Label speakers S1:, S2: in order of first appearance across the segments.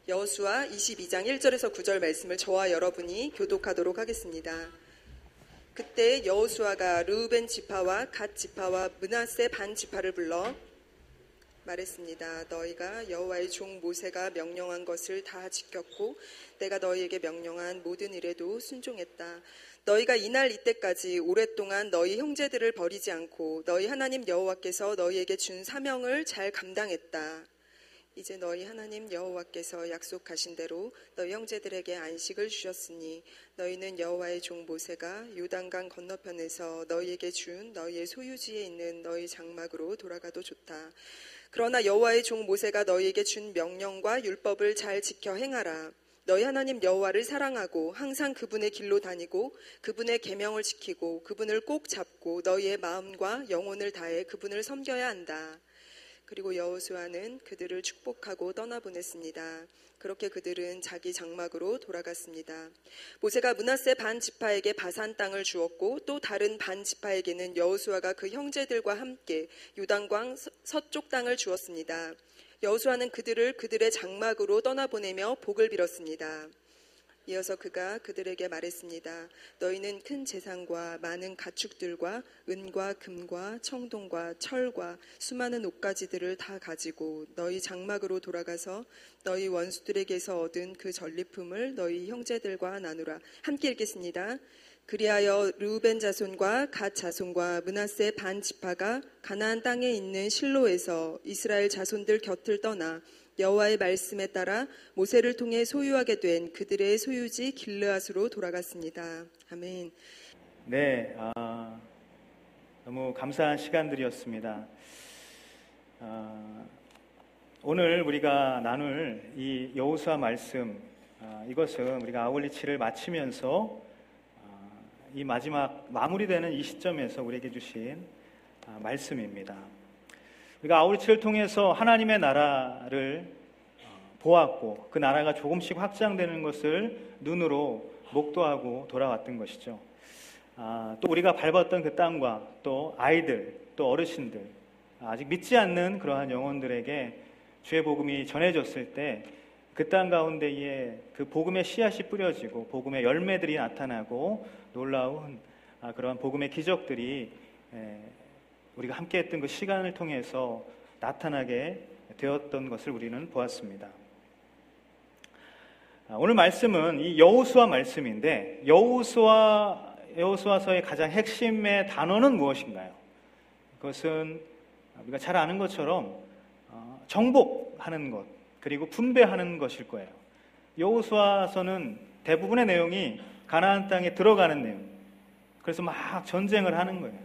S1: 여호수아 22장 1절에서 9절 말씀을 저와 여러분이 교독하도록 하겠습니다. 그때 여호수아가 르우벤 지파와 갓 지파와 므낫세 반 지파를 불러 말했습니다. 너희가 여호와의 종 모세가 명령한 것을 다 지켰고 내가 너희에게 명령한 모든 일에도 순종했다. 너희가 이날 이때까지 오랫동안 너희 형제들을 버리지 않고 너희 하나님 여호와께서 너희에게 준 사명을 잘 감당했다. 이제 너희 하나님 여호와께서 약속하신 대로 너희 형제들에게 안식을 주셨으니 너희는 여호와의 종 모세가 요단강 건너편에서 너희에게 준 너희의 소유지에 있는 너희 장막으로 돌아가도 좋다. 그러나 여호와의 종 모세가 너희에게 준 명령과 율법을 잘 지켜 행하라. 너희 하나님 여호와를 사랑하고 항상 그분의 길로 다니고 그분의 계명을 지키고 그분을 꼭 잡고 너희의 마음과 영혼을 다해 그분을 섬겨야 한다. 그리고 여호수아는 그들을 축복하고 떠나보냈습니다. 그렇게 그들은 자기 장막으로 돌아갔습니다. 모세가 므낫세 반 지파에게 바산 땅을 주었고 또 다른 반 지파에게는 여호수아가 그 형제들과 함께 요단강 서쪽 땅을 주었습니다. 여호수아는 그들을 그들의 장막으로 떠나보내며 복을 빌었습니다. 이어서 그가 그들에게 말했습니다. 너희는 큰 재산과 많은 가축들과 은과 금과 청동과 철과 수많은 옷가지들을 다 가지고 너희 장막으로 돌아가서 너희 원수들에게서 얻은 그 전리품을 너희 형제들과 나누라. 함께 읽겠습니다. 그리하여 르우벤 자손과 갓 자손과 므낫세 반 지파가 가나안 땅에 있는 실로에서 이스라엘 자손들 곁을 떠나 여호와의 말씀에 따라 모세를 통해 소유하게 된 그들의 소유지 길르앗으로 돌아갔습니다. 아멘.
S2: 네, 너무 감사한 시간들이었습니다. 오늘 우리가 나눌 이 여호수아 말씀, 이것은 우리가 아울리치를 마치면서 이 마지막 마무리되는 이 시점에서 우리에게 주신 말씀입니다. 우리가 아울리치를 통해서 하나님의 나라를 보았고 그 나라가 조금씩 확장되는 것을 눈으로 목도하고 돌아왔던 것이죠. 또 우리가 밟았던 그 땅과 또 아이들, 또 어르신들, 아직 믿지 않는 그러한 영혼들에게 주의 복음이 전해졌을 때 그 땅 가운데에 그 복음의 씨앗이 뿌려지고 복음의 열매들이 나타나고 놀라운 그러한 복음의 기적들이 우리가 함께했던 그 시간을 통해서 나타나게 되었던 것을 우리는 보았습니다. 오늘 말씀은 이 여호수아 말씀인데 여호수아서의 가장 핵심의 단어는 무엇인가요? 그것은 우리가 잘 아는 것처럼 정복하는 것 그리고 분배하는 것일 거예요. 여호수아서는 대부분의 내용이 가나안 땅에 들어가는 내용, 그래서 막 전쟁을 하는 거예요.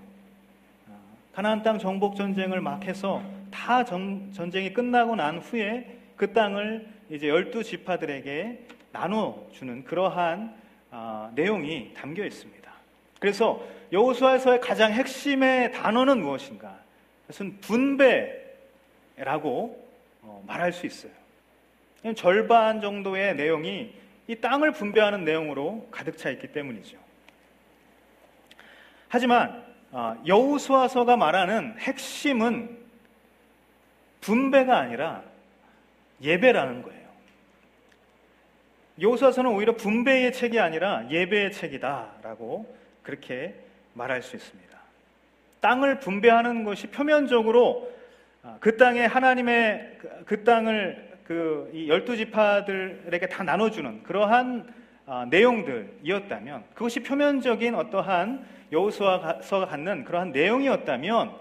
S2: 가나안 땅 정복 전쟁을 막 해서 다 전쟁이 끝나고 난 후에 그 땅을 이제 12지파들에게 나눠주는 그러한 내용이 담겨 있습니다. 그래서 여호수아서의 가장 핵심의 단어는 무엇인가? 그것은 분배라고 말할 수 있어요. 절반 정도의 내용이 이 땅을 분배하는 내용으로 가득 차 있기 때문이죠. 하지만 여호수아서가 말하는 핵심은 분배가 아니라 예배라는 거예요. 여호수아서는 오히려 분배의 책이 아니라 예배의 책이다라고 그렇게 말할 수 있습니다. 땅을 분배하는 것이 표면적으로 그 땅에 하나님의 그 땅을 이 12지파들에게 다 나눠주는 그러한 내용들이었다면, 그것이 표면적인 어떠한 여호수아서가 갖는 그러한 내용이었다면,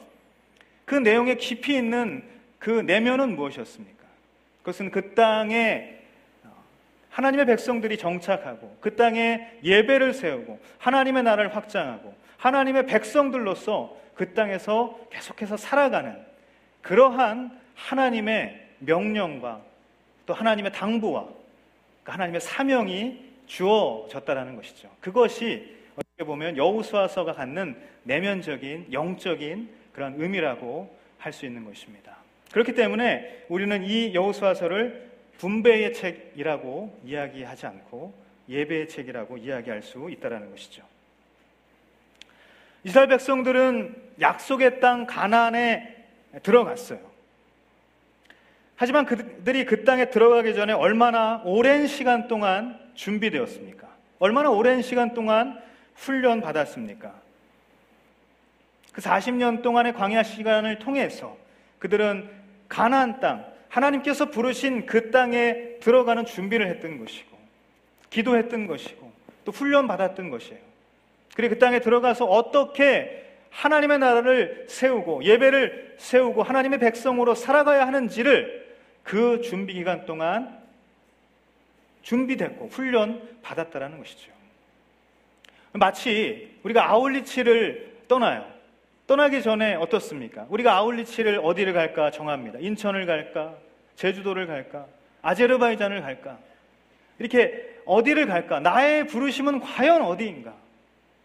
S2: 그 내용에 깊이 있는 그 내면은 무엇이었습니까? 그것은 그 땅에 하나님의 백성들이 정착하고 그 땅에 예배를 세우고 하나님의 나라를 확장하고 하나님의 백성들로서 그 땅에서 계속해서 살아가는 그러한 하나님의 명령과 또 하나님의 당부와 하나님의 사명이 주어졌다라는 것이죠. 그것이 어떻게 보면 여호수아서가 갖는 내면적인 영적인 그런 의미라고 할 수 있는 것입니다. 그렇기 때문에 우리는 이 여호수아서를 분배의 책이라고 이야기하지 않고 예배의 책이라고 이야기할 수 있다는 것이죠. 이스라엘 백성들은 약속의 땅 가나안에 들어갔어요. 하지만 그들이 그 땅에 들어가기 전에 얼마나 오랜 시간 동안 준비되었습니까? 얼마나 오랜 시간 동안 훈련 받았습니까? 그 40년 동안의 광야 시간을 통해서 그들은 가나안 땅, 하나님께서 부르신 그 땅에 들어가는 준비를 했던 것이고, 기도했던 것이고, 또 훈련 받았던 것이에요. 그리고 그 땅에 들어가서 어떻게 하나님의 나라를 세우고 예배를 세우고 하나님의 백성으로 살아가야 하는지를 그 준비 기간 동안 준비됐고 훈련 받았다라는 것이죠. 마치 우리가 아울리치를 떠나요. 떠나기 전에 어떻습니까? 우리가 아울리치를 어디를 갈까 정합니다. 인천을 갈까? 제주도를 갈까? 아제르바이잔을 갈까? 이렇게 어디를 갈까? 나의 부르심은 과연 어디인가?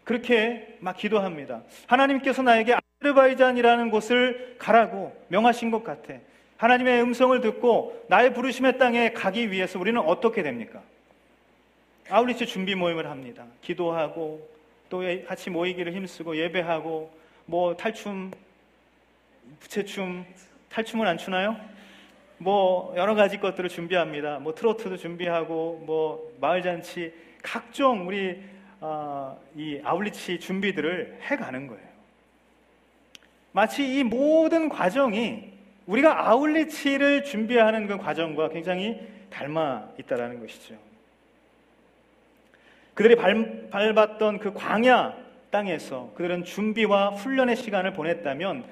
S2: 그렇게 막 기도합니다. 하나님께서 나에게 아제르바이잔이라는 곳을 가라고 명하신 것 같아. 하나님의 음성을 듣고 나의 부르심의 땅에 가기 위해서 우리는 어떻게 됩니까? 아울리치 준비 모임을 합니다. 기도하고 또 같이 모이기를 힘쓰고 예배하고 뭐 탈춤, 부채춤, 탈춤은 안 추나요? 뭐 여러 가지 것들을 준비합니다. 뭐 트로트도 준비하고 뭐 마을잔치 각종 우리 이 아울리치 준비들을 해가는 거예요. 마치 이 모든 과정이 우리가 아울리치를 준비하는 그 과정과 굉장히 닮아 있다는 것이죠. 그들이 밟았던 그 광야 땅에서 그들은 준비와 훈련의 시간을 보냈다면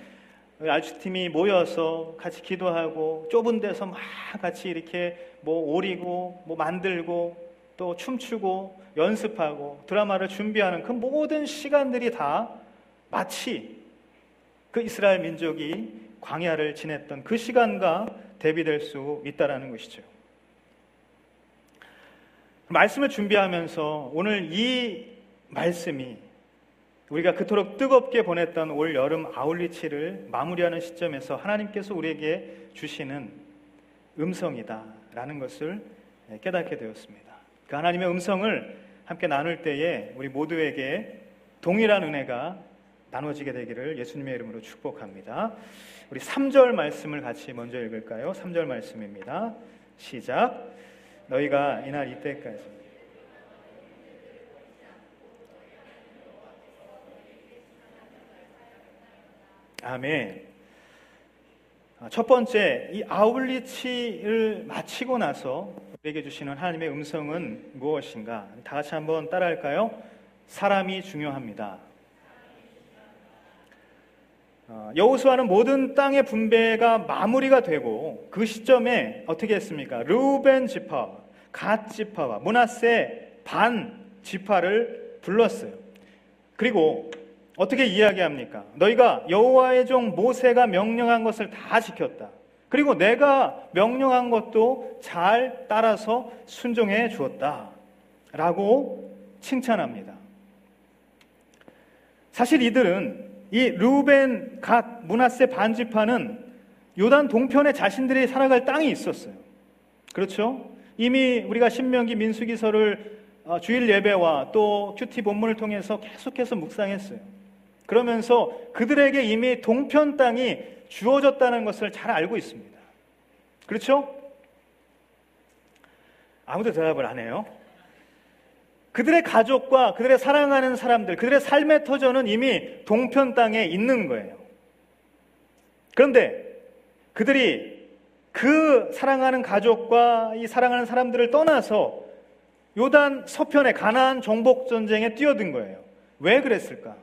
S2: 알추팀이 모여서 같이 기도하고 좁은 데서 막 같이 이렇게 뭐 오리고 뭐 만들고 또 춤추고 연습하고 드라마를 준비하는 그 모든 시간들이 다 마치 그 이스라엘 민족이 광야를 지냈던 그 시간과 대비될 수 있다는 것이죠. 말씀을 준비하면서 오늘 이 말씀이 우리가 그토록 뜨겁게 보냈던 올 여름 아울리치를 마무리하는 시점에서 하나님께서 우리에게 주시는 음성이다라는 것을 깨닫게 되었습니다. 그 하나님의 음성을 함께 나눌 때에 우리 모두에게 동일한 은혜가 나눠지게 되기를 예수님의 이름으로 축복합니다. 우리 3절 말씀을 같이 먼저 읽을까요? 3절 말씀입니다. 시작. 너희가 이날 이때까지 아멘. 첫 번째, 이 아울리치를 마치고 나서 우리에게 주시는 하나님의 음성은 무엇인가? 다 같이 한번 따라할까요? 사람이 중요합니다. 여호수아는 모든 땅의 분배가 마무리가 되고 그 시점에 어떻게 했습니까? 르우벤 지파, 갓 지파와 므낫세 반 지파를 불렀어요. 그리고 어떻게 이야기합니까? 너희가 여호와의 종 모세가 명령한 것을 다 지켰다. 그리고 내가 명령한 것도 잘 따라서 순종해 주었다. 라고 칭찬합니다. 사실 이들은 이 르우벤, 갓, 므낫세 반 지파는 요단 동편에 자신들이 살아갈 땅이 있었어요. 그렇죠? 이미 우리가 신명기 민수기서를 주일 예배와 또 큐티 본문을 통해서 계속해서 묵상했어요. 그러면서 그들에게 이미 동편 땅이 주어졌다는 것을 잘 알고 있습니다. 그렇죠? 아무도 대답을 안 해요. 그들의 가족과 그들의 사랑하는 사람들, 그들의 삶의 터전은 이미 동편 땅에 있는 거예요. 그런데 그들이 그 사랑하는 가족과 이 사랑하는 사람들을 떠나서 요단 서편의 가나안 정복 전쟁에 뛰어든 거예요. 왜 그랬을까?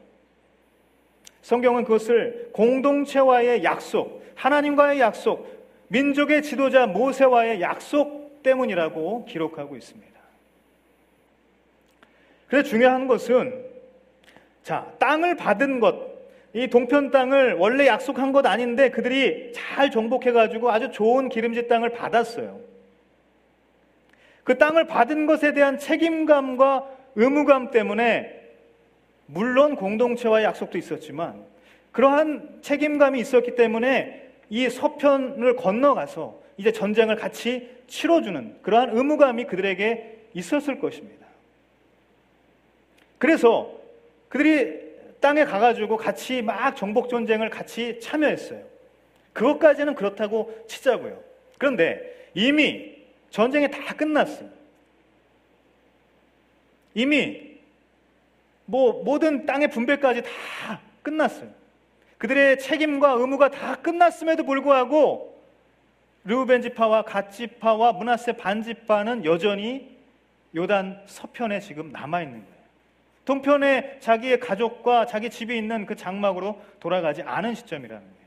S2: 성경은 그것을 공동체와의 약속, 하나님과의 약속, 민족의 지도자 모세와의 약속 때문이라고 기록하고 있습니다. 그래서 중요한 것은 땅을 받은 것, 이 동편 땅을 원래 약속한 것 아닌데 그들이 잘 정복해가지고 아주 좋은 기름진 땅을 받았어요. 그 땅을 받은 것에 대한 책임감과 의무감 때문에 물론 공동체와의 약속도 있었지만 그러한 책임감이 있었기 때문에 이 서편을 건너가서 이제 전쟁을 같이 치러주는 그러한 의무감이 그들에게 있었을 것입니다. 그래서 그들이 땅에 가가지고 같이 막 정복 전쟁을 같이 참여했어요. 그것까지는 그렇다고 치자고요. 그런데 이미 전쟁이 다 끝났어요. 이미 모든 땅의 분배까지 다 끝났어요. 그들의 책임과 의무가 다 끝났음에도 불구하고 르우벤 지파와 갓 지파와 므낫세 반 지파는 여전히 요단 서편에 지금 남아있는 거예요. 동편에 자기의 가족과 자기 집이 있는 그 장막으로 돌아가지 않은 시점이라는 거예요.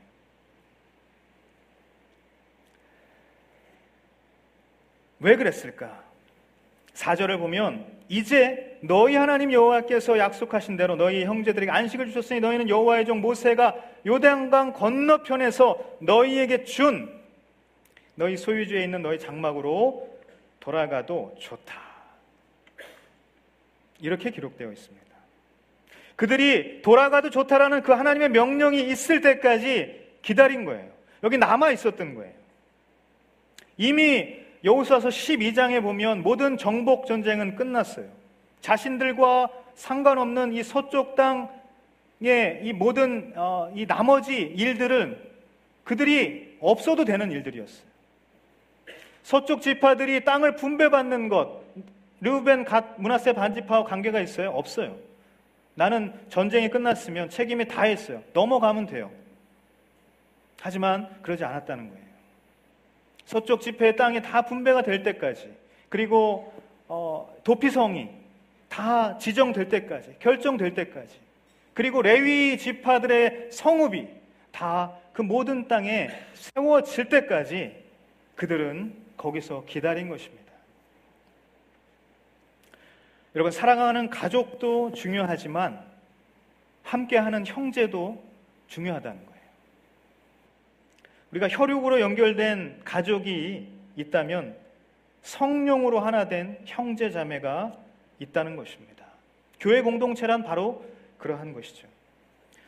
S2: 왜 그랬을까? 4절을 보면 이제 너희 하나님 여호와께서 약속하신 대로 너희 형제들에게 안식을 주셨으니 너희는 여호와의 종 모세가 요단강 건너편에서 너희에게 준 너희 소유지에 있는 너희 장막으로 돌아가도 좋다. 이렇게 기록되어 있습니다. 그들이 돌아가도 좋다라는 그 하나님의 명령이 있을 때까지 기다린 거예요. 여기 남아 있었던 거예요. 이미 여호수아서 12장에 보면 모든 정복 전쟁은 끝났어요. 자신들과 상관없는 이 서쪽 땅의 이 모든 이 나머지 일들은 그들이 없어도 되는 일들이었어요. 서쪽 지파들이 땅을 분배받는 것, 르우벤, 갓, 므낫세 반 지파와 관계가 있어요? 없어요. 나는 전쟁이 끝났으면 책임이 다 했어요. 넘어가면 돼요. 하지만 그러지 않았다는 거예요. 서쪽 지파의 땅이 다 분배가 될 때까지, 그리고 도피성이 다 지정될 때까지, 결정될 때까지, 그리고 레위 지파들의 성읍이 다 그 모든 땅에 세워질 때까지 그들은 거기서 기다린 것입니다. 여러분, 사랑하는 가족도 중요하지만 함께하는 형제도 중요하다는 거예요. 우리가 혈육으로 연결된 가족이 있다면 성령으로 하나 된 형제 자매가 있다는 것입니다. 교회 공동체란 바로 그러한 것이죠.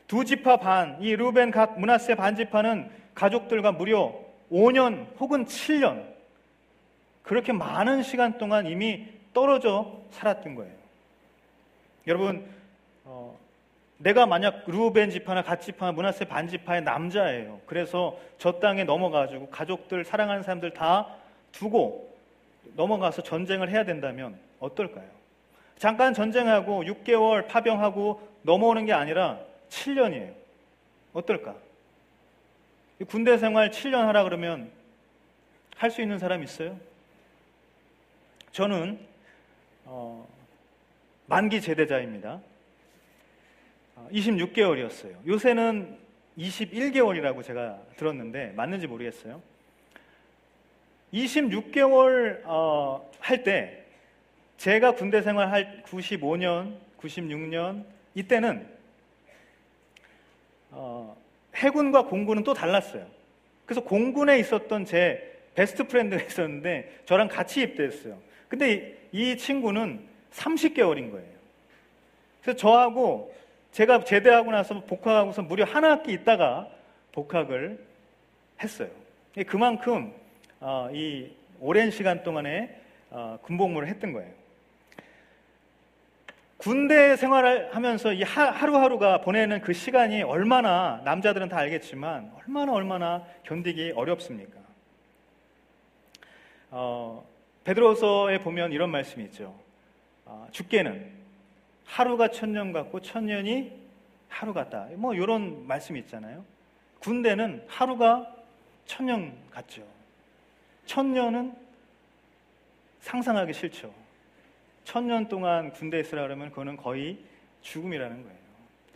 S2: 두 지파 반, 이 르우벤, 갓, 므낫세 반 지파는 가족들과 무려 5년 혹은 7년 그렇게 많은 시간 동안 이미 떨어져 살았던 거예요. 여러분, 내가 만약 르우벤 지파나 갓 지파나 므낫세 반 지파의 남자예요. 그래서 저 땅에 넘어가지고 가족들, 사랑하는 사람들 다 두고 넘어가서 전쟁을 해야 된다면 어떨까요? 잠깐 전쟁하고 6개월 파병하고 넘어오는 게 아니라 7년이에요. 어떨까? 군대 생활 7년 하라 그러면 할 수 있는 사람 있어요? 저는 만기 제대자입니다. 26개월이었어요. 요새는 21개월이라고 제가 들었는데 맞는지 모르겠어요. 26개월 할 때 제가 군대 생활할 95년, 96년 이때는 해군과 공군은 또 달랐어요. 그래서 공군에 있었던 제 베스트 프렌드가 있었는데 저랑 같이 입대했어요. 근데 이 친구는 30개월인 거예요. 그래서 저하고 제가 제대하고 나서 복학하고서 무려 한 학기 있다가 복학을 했어요. 그만큼 이 오랜 시간 동안에 군복무를 했던 거예요. 군대 생활을 하면서 이 하루하루가 보내는 그 시간이 얼마나, 남자들은 다 알겠지만 얼마나 견디기 어렵습니까? 베드로서에 보면 이런 말씀이 있죠. 주께는 하루가 천년 같고 천년이 하루 같다. 뭐 이런 말씀이 있잖아요. 군대는 하루가 천년 같죠. 천년은 상상하기 싫죠. 1000년 동안 군대에 있으라 그러면 그거는 거의 죽음이라는 거예요.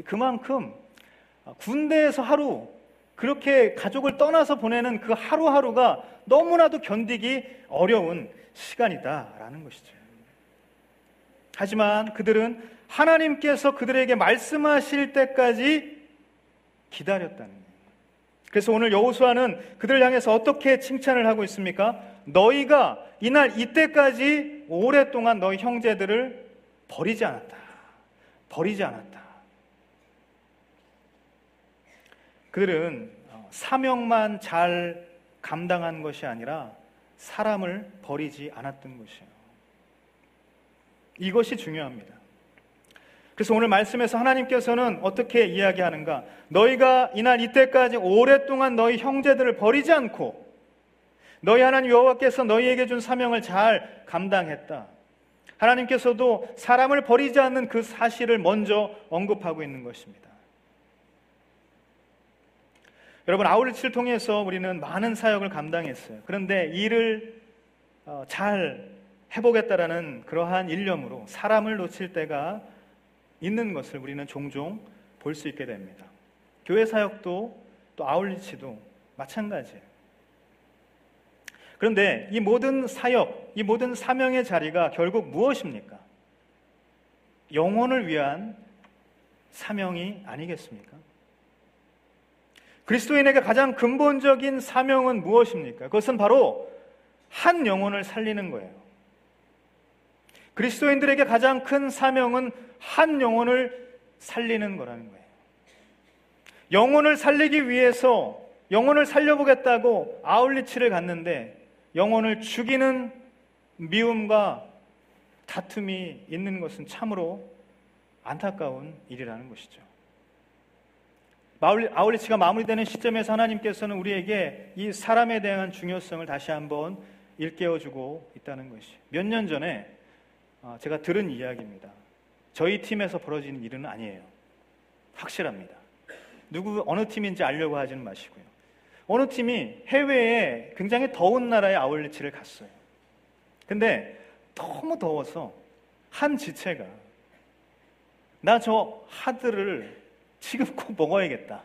S2: 그만큼 군대에서 하루, 그렇게 가족을 떠나서 보내는 그 하루하루가 너무나도 견디기 어려운 시간이다라는 것이죠. 하지만 그들은 하나님께서 그들에게 말씀하실 때까지 기다렸다는 거예요. 그래서 오늘 여호수아는 그들을 향해서 어떻게 칭찬을 하고 있습니까? 너희가 이날 이때까지 오랫동안 너희 형제들을 버리지 않았다. 그들은 사명만 잘 감당한 것이 아니라 사람을 버리지 않았던 것이에요. 이것이 중요합니다. 그래서 오늘 말씀에서 하나님께서는 어떻게 이야기하는가? 너희가 이날 이때까지 오랫동안 너희 형제들을 버리지 않고 너희 하나님 여호와께서 너희에게 준 사명을 잘 감당했다. 하나님께서도 사람을 버리지 않는 그 사실을 먼저 언급하고 있는 것입니다. 여러분, 아울리치를 통해서 우리는 많은 사역을 감당했어요. 그런데 일을 잘 해보겠다라는 그러한 일념으로 사람을 놓칠 때가 있는 것을 우리는 종종 볼 수 있게 됩니다. 교회 사역도 또 아울리치도 마찬가지예요. 그런데 이 모든 사역, 이 모든 사명의 자리가 결국 무엇입니까? 영혼을 위한 사명이 아니겠습니까? 그리스도인에게 가장 근본적인 사명은 무엇입니까? 그것은 바로 한 영혼을 살리는 거예요. 그리스도인들에게 가장 큰 사명은 한 영혼을 살리는 거라는 거예요. 영혼을 살리기 위해서 영혼을 살려보겠다고 아울리치를 갔는데 영혼을 죽이는 미움과 다툼이 있는 것은 참으로 안타까운 일이라는 것이죠. 아울리치가 마무리되는 시점에서 하나님께서는 우리에게 이 사람에 대한 중요성을 다시 한번 일깨워주고 있다는 것이 몇 년 전에 제가 들은 이야기입니다. 저희 팀에서 벌어진 일은 아니에요. 확실합니다. 어느 팀인지 알려고 하지는 마시고요. 어느 팀이 해외에 굉장히 더운 나라에 아울리치를 갔어요. 근데 너무 더워서 한 지체가 나 저 하드를 지금 꼭 먹어야겠다.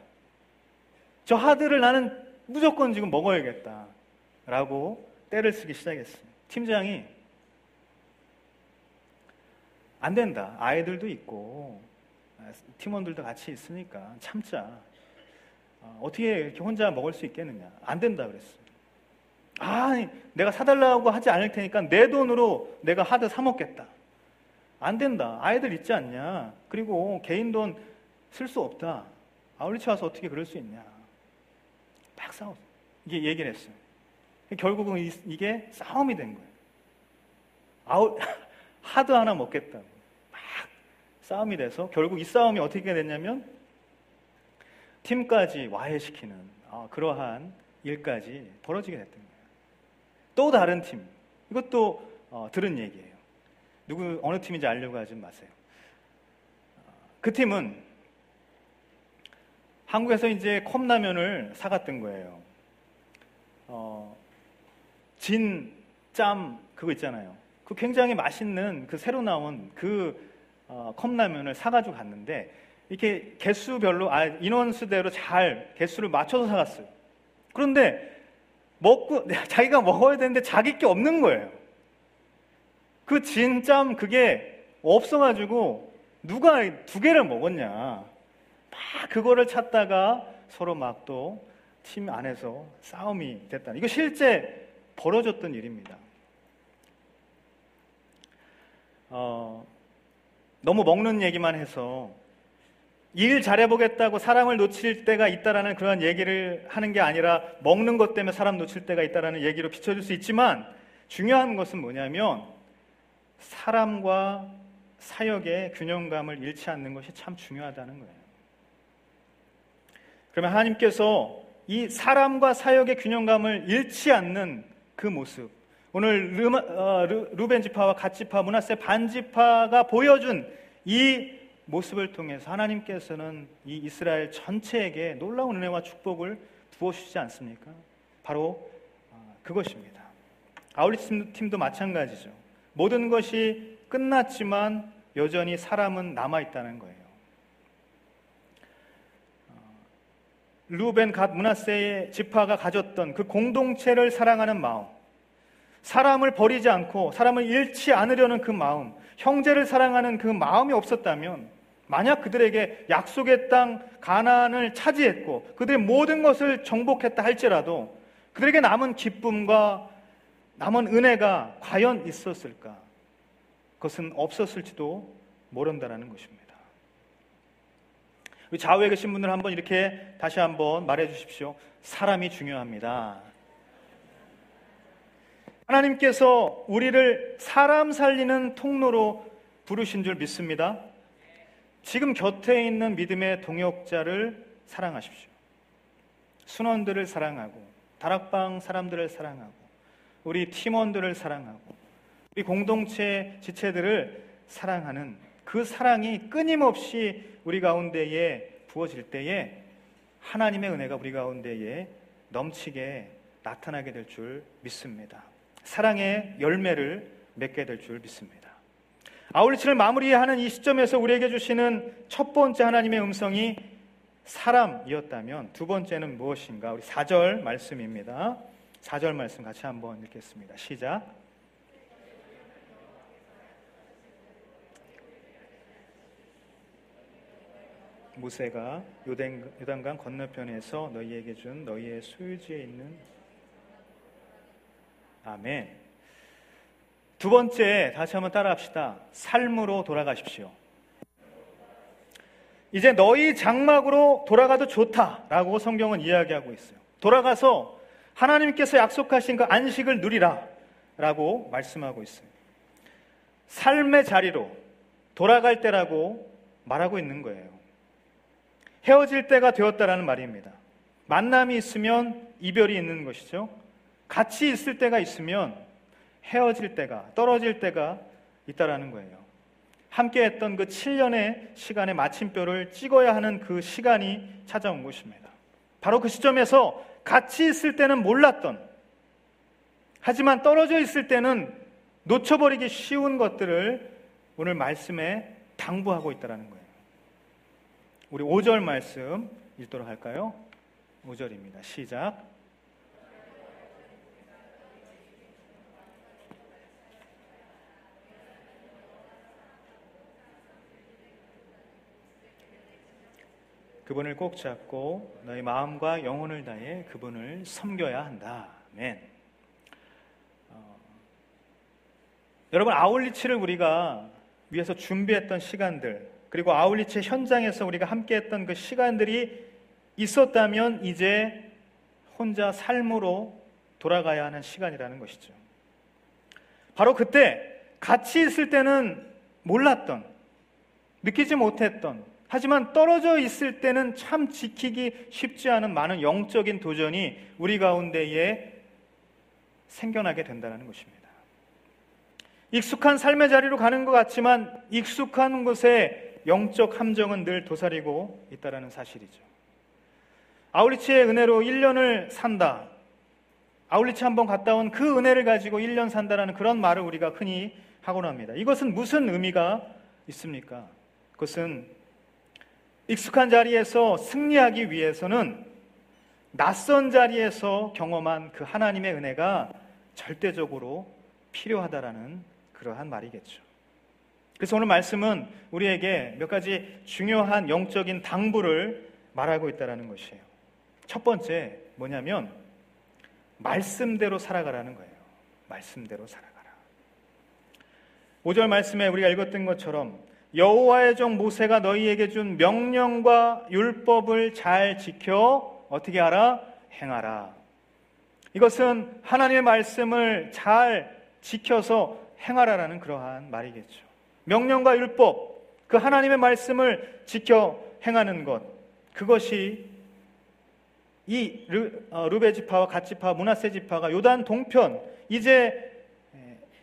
S2: 저 하드를 나는 무조건 지금 먹어야겠다. 라고 떼를 쓰기 시작했어요. 팀장이 안 된다. 아이들도 있고 팀원들도 같이 있으니까 참자. 어떻게 이렇게 혼자 먹을 수 있겠느냐. 안 된다 그랬어요. 아니, 내가 사달라고 하지 않을 테니까 내 돈으로 내가 하드 사 먹겠다. 안 된다. 아이들 있지 않냐. 그리고 개인 돈 쓸 수 없다. 아울리치 와서 어떻게 그럴 수 있냐. 막 싸웠어요. 이게 얘기를 했어요. 결국은 이게 싸움이 된 거예요. 하드 하나 먹겠다고. 막 싸움이 돼서 결국 이 싸움이 어떻게 됐냐면 팀까지 와해시키는 그러한 일까지 벌어지게 됐던 거예요. 또 다른 팀. 이것도 들은 얘기예요. 어느 팀인지 알려고 하지 마세요. 그 팀은 한국에서 이제 컵라면을 사갔던 거예요. 진짬 그거 있잖아요. 그 굉장히 맛있는 그 새로 나온 그 컵라면을 사가지고 갔는데 이렇게 개수별로 인원수대로 잘 개수를 맞춰서 사갔어요. 그런데 먹고 자기가 먹어야 되는데 자기 게 없는 거예요. 그 진짬 그게 없어가지고 누가 2개를 먹었냐. 막 그거를 찾다가 서로 막 또 팀 안에서 싸움이 됐다. 이거 실제 벌어졌던 일입니다. 너무 먹는 얘기만 해서 일 잘해보겠다고 사람을 놓칠 때가 있다라는 그런 얘기를 하는 게 아니라 먹는 것 때문에 사람 놓칠 때가 있다라는 얘기로 비춰질 수 있지만 중요한 것은 뭐냐면 사람과 사역의 균형감을 잃지 않는 것이 참 중요하다는 거예요. 그러면 하나님께서 이 사람과 사역의 균형감을 잃지 않는 그 모습, 오늘 루벤 지파와 갓 지파, 므낫세 반 지파가 보여준 이 모습을 통해서 하나님께서는 이 이스라엘 전체에게 놀라운 은혜와 축복을 부어주시지 않습니까? 바로 그것입니다. 아울리치 팀도 마찬가지죠. 모든 것이 끝났지만 여전히 사람은 남아있다는 거예요. 루벤, 갓, 므낫세의 지파가 가졌던 그 공동체를 사랑하는 마음, 사람을 버리지 않고 사람을 잃지 않으려는 그 마음, 형제를 사랑하는 그 마음이 없었다면 만약 그들에게 약속의 땅 가나안을 차지했고 그들의 모든 것을 정복했다 할지라도 그들에게 남은 기쁨과 남은 은혜가 과연 있었을까? 그것은 없었을지도 모른다는 것입니다. 우리 좌우에 계신 분들 한번 이렇게 다시 한번 말해 주십시오. 사람이 중요합니다. 하나님께서 우리를 사람 살리는 통로로 부르신 줄 믿습니다. 지금 곁에 있는 믿음의 동역자를 사랑하십시오. 순원들을 사랑하고 다락방 사람들을 사랑하고 우리 팀원들을 사랑하고 우리 공동체 지체들을 사랑하는 그 사랑이 끊임없이 우리 가운데에 부어질 때에 하나님의 은혜가 우리 가운데에 넘치게 나타나게 될 줄 믿습니다. 사랑의 열매를 맺게 될 줄 믿습니다. 아울리치를 마무리하는 이 시점에서 우리에게 주시는 첫 번째 하나님의 음성이 사람이었다면 두 번째는 무엇인가? 우리 4절 말씀입니다. 4절 말씀 같이 한번 읽겠습니다. 시작. 모세가 요단강 건너편에서 너희에게 준 너희의 소유지에 있는 아멘. 두 번째 다시 한번 따라합시다. 삶으로 돌아가십시오. 이제 너희 장막으로 돌아가도 좋다라고 성경은 이야기하고 있어요. 돌아가서 하나님께서 약속하신 그 안식을 누리라 라고 말씀하고 있어요. 삶의 자리로 돌아갈 때라고 말하고 있는 거예요. 헤어질 때가 되었다라는 말입니다. 만남이 있으면 이별이 있는 것이죠. 같이 있을 때가 있으면 헤어질 때가, 떨어질 때가 있다라는 거예요. 함께 했던 그 7년의 시간의 마침표를 찍어야 하는 그 시간이 찾아온 것입니다. 바로 그 시점에서 같이 있을 때는 몰랐던, 하지만 떨어져 있을 때는 놓쳐버리기 쉬운 것들을 오늘 말씀에 당부하고 있다는 거예요. 우리 5절 말씀 읽도록 할까요? 5절입니다. 시작. 그분을 꼭 잡고 너희 마음과 영혼을 다해 그분을 섬겨야 한다. 아멘. 여러분, 아울리치를 우리가 위해서 준비했던 시간들, 그리고 아울리치 현장에서 우리가 함께했던 그 시간들이 있었다면 이제 혼자 삶으로 돌아가야 하는 시간이라는 것이죠. 바로 그때 같이 있을 때는 몰랐던, 느끼지 못했던, 하지만 떨어져 있을 때는 참 지키기 쉽지 않은 많은 영적인 도전이 우리 가운데에 생겨나게 된다는 것입니다. 익숙한 삶의 자리로 가는 것 같지만 익숙한 곳에 영적 함정은 늘 도사리고 있다는 사실이죠. 아울리치의 은혜로 1년을 산다. 아울리치 한번 갔다 온 그 은혜를 가지고 1년 산다라는 그런 말을 우리가 흔히 하곤 합니다. 이것은 무슨 의미가 있습니까? 그것은 익숙한 자리에서 승리하기 위해서는 낯선 자리에서 경험한 그 하나님의 은혜가 절대적으로 필요하다라는 그러한 말이겠죠. 그래서 오늘 말씀은 우리에게 몇 가지 중요한 영적인 당부를 말하고 있다는 것이에요. 첫 번째 뭐냐면 말씀대로 살아가라는 거예요. 말씀대로 살아가라. 5절 말씀에 우리가 읽었던 것처럼 여호와의 종 모세가 너희에게 준 명령과 율법을 잘 지켜 어떻게 하라? 행하라. 이것은 하나님의 말씀을 잘 지켜서 행하라라는 그러한 말이겠죠. 명령과 율법, 그 하나님의 말씀을 지켜 행하는 것, 그것이 이 르베 지파와 갓 지파, 므낫세 지파가 요단 동편, 이제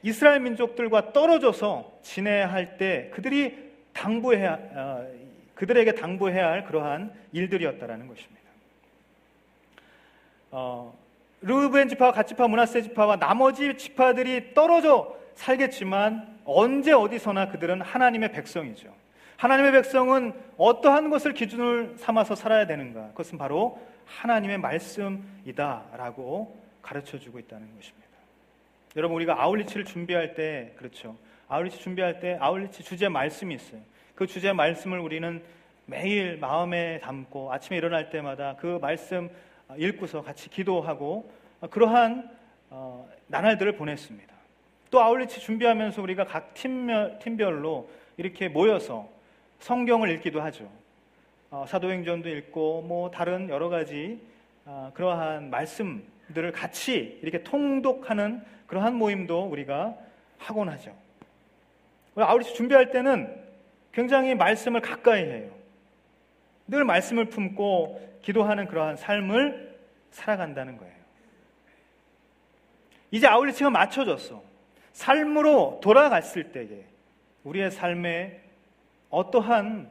S2: 이스라엘 민족들과 떨어져서 지내할 때 그들에게 당부해야 할 그러한 일들이었다라는 것입니다. 르우벤 지파와 갓 지파, 므낫세 지파와 나머지 지파들이 떨어져 살겠지만 언제 어디서나 그들은 하나님의 백성이죠. 하나님의 백성은 어떠한 것을 기준을 삼아서 살아야 되는가? 그것은 바로 하나님의 말씀이다라고 가르쳐주고 있다는 것입니다. 여러분, 우리가 아울리치를 준비할 때, 그렇죠, 아울리치 준비할 때 아울리치 주제 말씀이 있어요. 그 주제 말씀을 우리는 매일 마음에 담고 아침에 일어날 때마다 그 말씀 읽고서 같이 기도하고 그러한 나날들을 보냈습니다. 또 아울리치 준비하면서 우리가 각 팀별로 이렇게 모여서 성경을 읽기도 하죠. 사도행전도 읽고 뭐 다른 여러 가지 그러한 말씀들을 같이 이렇게 통독하는 그러한 모임도 우리가 하곤 하죠. 아울리치 준비할 때는 굉장히 말씀을 가까이 해요. 늘 말씀을 품고 기도하는 그러한 삶을 살아간다는 거예요. 이제 아울리치가 맞춰졌어. 삶으로 돌아갔을 때에 우리의 삶에 어떠한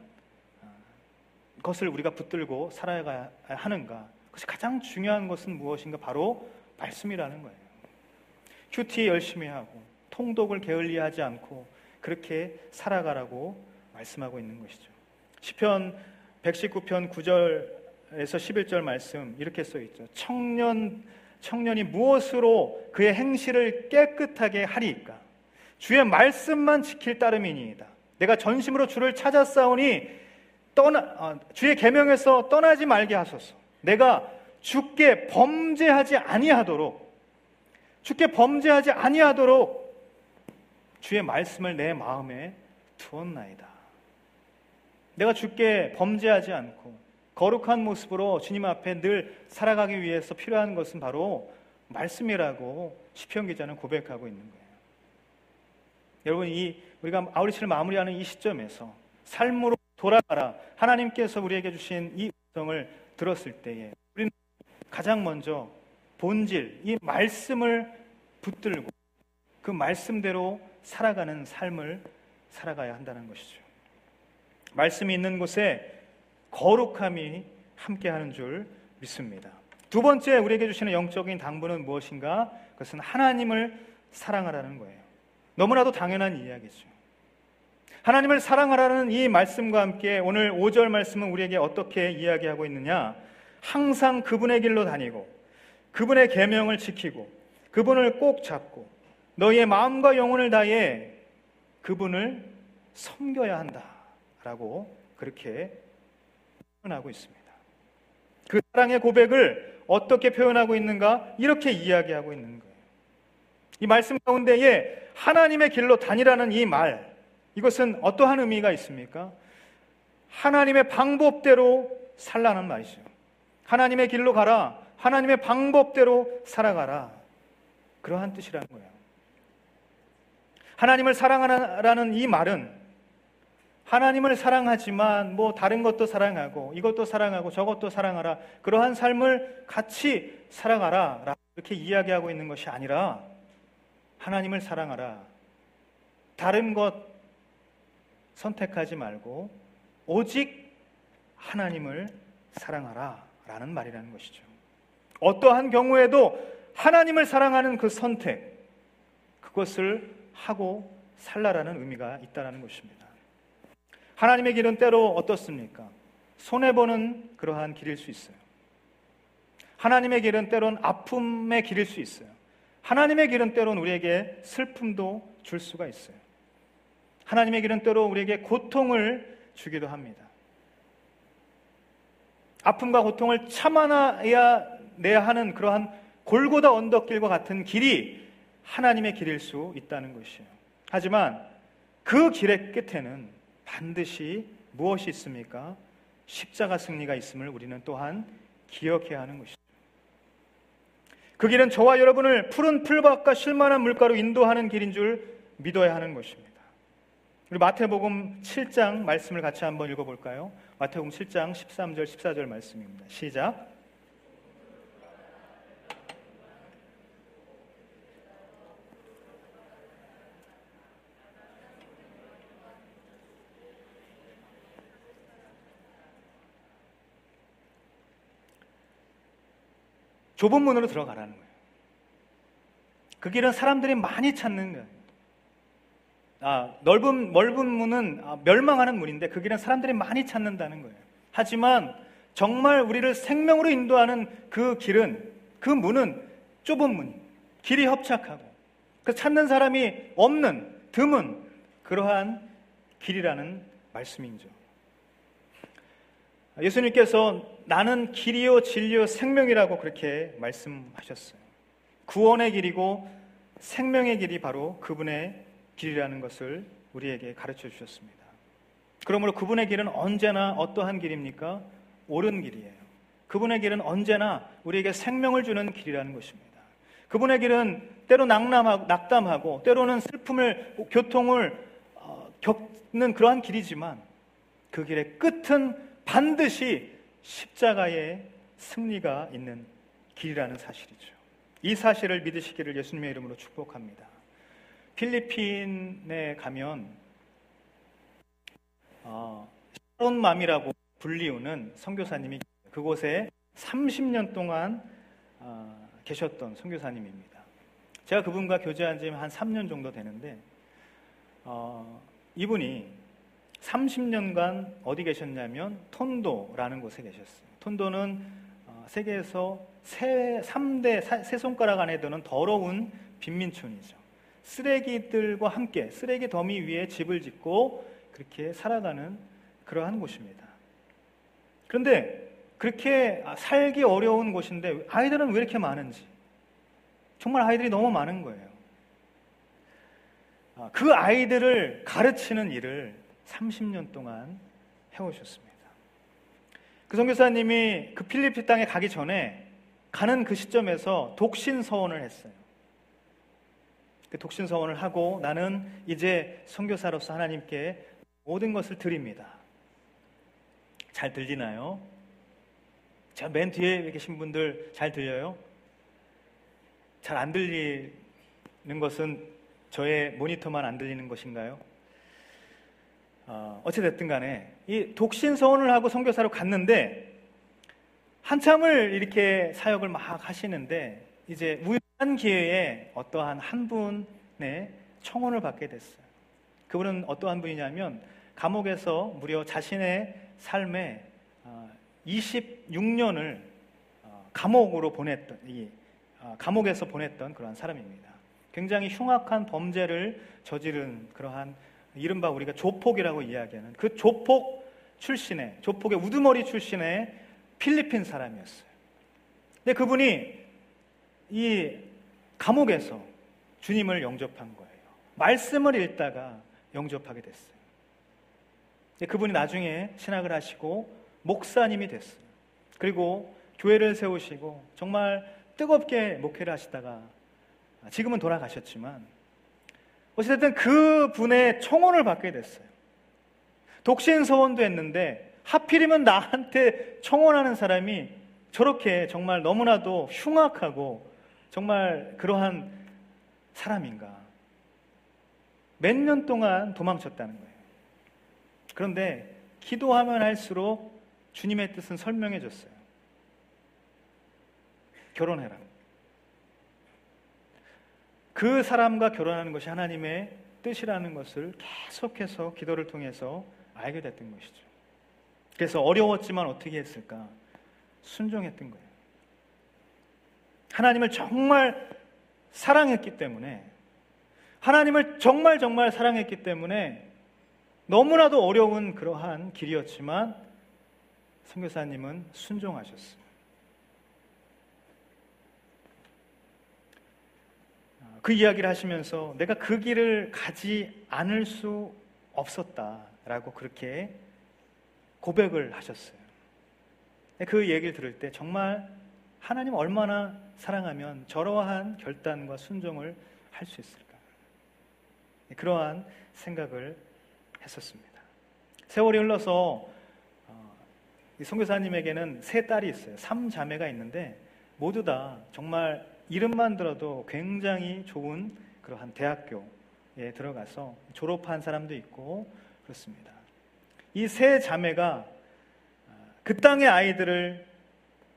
S2: 것을 우리가 붙들고 살아가야 하는가? 그것이 가장 중요한 것은 무엇인가? 바로 말씀이라는 거예요. 큐티 열심히 하고 통독을 게을리하지 않고 그렇게 살아가라고 말씀하고 있는 것이죠. 시편 119편 9절에서 11절 말씀 이렇게 써 있죠. 청년이 무엇으로 그의 행실을 깨끗하게 하리이까? 주의 말씀만 지킬 따름이니이다. 내가 전심으로 주를 찾았사오니 주의 계명에서 떠나지 말게 하소서. 내가 주께 범죄하지 아니하도록 주의 말씀을 내 마음에 두었나이다. 내가 주께 범죄하지 않고 거룩한 모습으로 주님 앞에 늘 살아가기 위해서 필요한 것은 바로 말씀이라고 시편 기자는 고백하고 있는 거예요. 여러분, 우리가 아우리치를 마무리하는 이 시점에서 삶으로 돌아가라, 하나님께서 우리에게 주신 이 음성을 들었을 때에 우리는 가장 먼저 본질, 이 말씀을 붙들고 그 말씀대로 살아가는 삶을 살아가야 한다는 것이죠. 말씀이 있는 곳에 거룩함이 함께하는 줄 믿습니다. 두 번째 우리에게 주시는 영적인 당부는 무엇인가? 그것은 하나님을 사랑하라는 거예요. 너무나도 당연한 이야기죠. 하나님을 사랑하라는 이 말씀과 함께 오늘 5절 말씀은 우리에게 어떻게 이야기하고 있느냐? 항상 그분의 길로 다니고 그분의 계명을 지키고 그분을 꼭 잡고 너희의 마음과 영혼을 다해 그분을 섬겨야 한다라고 그렇게 표현하고 있습니다. 그 사랑의 고백을 어떻게 표현하고 있는가? 이렇게 이야기하고 있는 거예요. 이 말씀 가운데에 하나님의 길로 다니라는 이 말, 이것은 어떠한 의미가 있습니까? 하나님의 방법대로 살라는 말이죠. 하나님의 길로 가라, 하나님의 방법대로 살아가라, 그러한 뜻이라는 거예요. 하나님을 사랑하라는 이 말은 하나님을 사랑하지만 다른 것도 사랑하고 이것도 사랑하고 저것도 사랑하라, 그러한 삶을 같이 살아가라 이렇게 이야기하고 있는 것이 아니라 하나님을 사랑하라, 다른 것 선택하지 말고 오직 하나님을 사랑하라 라는 말이라는 것이죠. 어떠한 경우에도 하나님을 사랑하는 그 선택, 그것을 하고 살라라는 의미가 있다는 것입니다. 하나님의 길은 때로 어떻습니까? 손해보는 그러한 길일 수 있어요. 하나님의 길은 때론 아픔의 길일 수 있어요. 하나님의 길은 때론 우리에게 슬픔도 줄 수가 있어요. 하나님의 길은 때로 우리에게 고통을 주기도 합니다. 아픔과 고통을 참아내야 하는 그러한 골고다 언덕길과 같은 길이 하나님의 길일 수 있다는 것이에요. 하지만 그 길의 끝에는 반드시 무엇이 있습니까? 십자가 승리가 있음을 우리는 또한 기억해야 하는 것이죠. 그 길은 저와 여러분을 푸른 풀밭과 쉴만한 물가로 인도하는 길인 줄 믿어야 하는 것입니다. 우리 마태복음 7장 말씀을 같이 한번 읽어볼까요? 마태복음 7장 13절 14절 말씀입니다. 시작. 좁은 문으로 들어가라는 거예요. 그 길은 사람들이 많이 찾는 거예요. 넓은 문은 멸망하는 문인데 그 길은 사람들이 많이 찾는다는 거예요. 하지만 정말 우리를 생명으로 인도하는 그 길은, 그 문은 좁은 문이에요. 길이 협착하고 그 찾는 사람이 없는 드문 그러한 길이라는 말씀이죠. 예수님께서 나는 길이요 진리요 생명이라고 그렇게 말씀하셨어요. 구원의 길이고 생명의 길이 바로 그분의 길이라는 것을 우리에게 가르쳐 주셨습니다. 그러므로 그분의 길은 언제나 어떠한 길입니까? 옳은 길이에요. 그분의 길은 언제나 우리에게 생명을 주는 길이라는 것입니다. 그분의 길은 때로 낙담하고 때로는 슬픔을, 고통을 겪는 그러한 길이지만 그 길의 끝은 반드시 십자가의 승리가 있는 길이라는 사실이죠. 이 사실을 믿으시기를 예수님의 이름으로 축복합니다. 필리핀에 가면 샤론맘이라고 불리우는 선교사님이 그곳에 30년 동안 계셨던 선교사님입니다. 제가 그분과 교제한 지 한 3년 정도 되는데 이분이 30년간 어디 계셨냐면 톤도라는 곳에 계셨어요. 톤도는 세계에서 3대 세 손가락 안에 드는 더러운 빈민촌이죠. 쓰레기들과 함께 쓰레기 더미 위에 집을 짓고 그렇게 살아가는 그러한 곳입니다. 그런데 그렇게 살기 어려운 곳인데 아이들은 왜 이렇게 많은지, 정말 아이들이 너무 많은 거예요. 그 아이들을 가르치는 일을 30년 동안 해오셨습니다. 그 선교사님이 그 필리핀 땅에 가기 전에 가는 그 시점에서 독신서원을 했어요. 그 독신서원을 하고 나는 이제 선교사로서 하나님께 모든 것을 드립니다. 잘 들리나요? 제가 맨 뒤에 계신 분들 잘 들려요? 잘 안 들리는 것은 저의 모니터만 안 들리는 것인가요? 어찌됐든 간에 이 독신서원을 하고 선교사로 갔는데 한참을 이렇게 사역을 막 하시는데 이제 우연한 기회에 어떠한 한 분의 청혼을 받게 됐어요. 그분은 어떠한 분이냐면 감옥에서 무려 자신의 삶에 26년을 감옥에서 보냈던 그러한 사람입니다. 굉장히 흉악한 범죄를 저지른 그러한 이른바 우리가 조폭이라고 이야기하는 그 조폭의 우두머리 출신의 필리핀 사람이었어요. 근데 그분이 이 감옥에서 주님을 영접한 거예요. 말씀을 읽다가 영접하게 됐어요. 근데 그분이 나중에 신학을 하시고 목사님이 됐어요. 그리고 교회를 세우시고 정말 뜨겁게 목회를 하시다가 지금은 돌아가셨지만 어쨌든 그 분의 청혼을 받게 됐어요. 독신서원도 했는데 하필이면 나한테 청혼하는 사람이 저렇게 정말 너무나도 흉악하고 정말 그러한 사람인가. 몇 년 동안 도망쳤다는 거예요. 그런데 기도하면 할수록 주님의 뜻은 설명해 줬어요. 결혼해라. 그 사람과 결혼하는 것이 하나님의 뜻이라는 것을 계속해서 기도를 통해서 알게 됐던 것이죠. 그래서 어려웠지만 어떻게 했을까? 순종했던 거예요. 하나님을 정말 사랑했기 때문에, 하나님을 정말 사랑했기 때문에 너무나도 어려운 그러한 길이었지만 선교사님은 순종하셨어요. 그 이야기를 하시면서 내가 그 길을 가지 않을 수 없었다라고 그렇게 고백을 하셨어요. 그 얘기를 들을 때 정말 하나님 얼마나 사랑하면 저러한 결단과 순종을 할 수 있을까? 그러한 생각을 했었습니다. 세월이 흘러서 이 선교사님에게는 3딸이 있어요. 3자매가 있는데 모두 다 정말 이름만 들어도 굉장히 좋은 그러한 대학교에 들어가서 졸업한 사람도 있고 그렇습니다. 이 3자매가 그 땅의 아이들을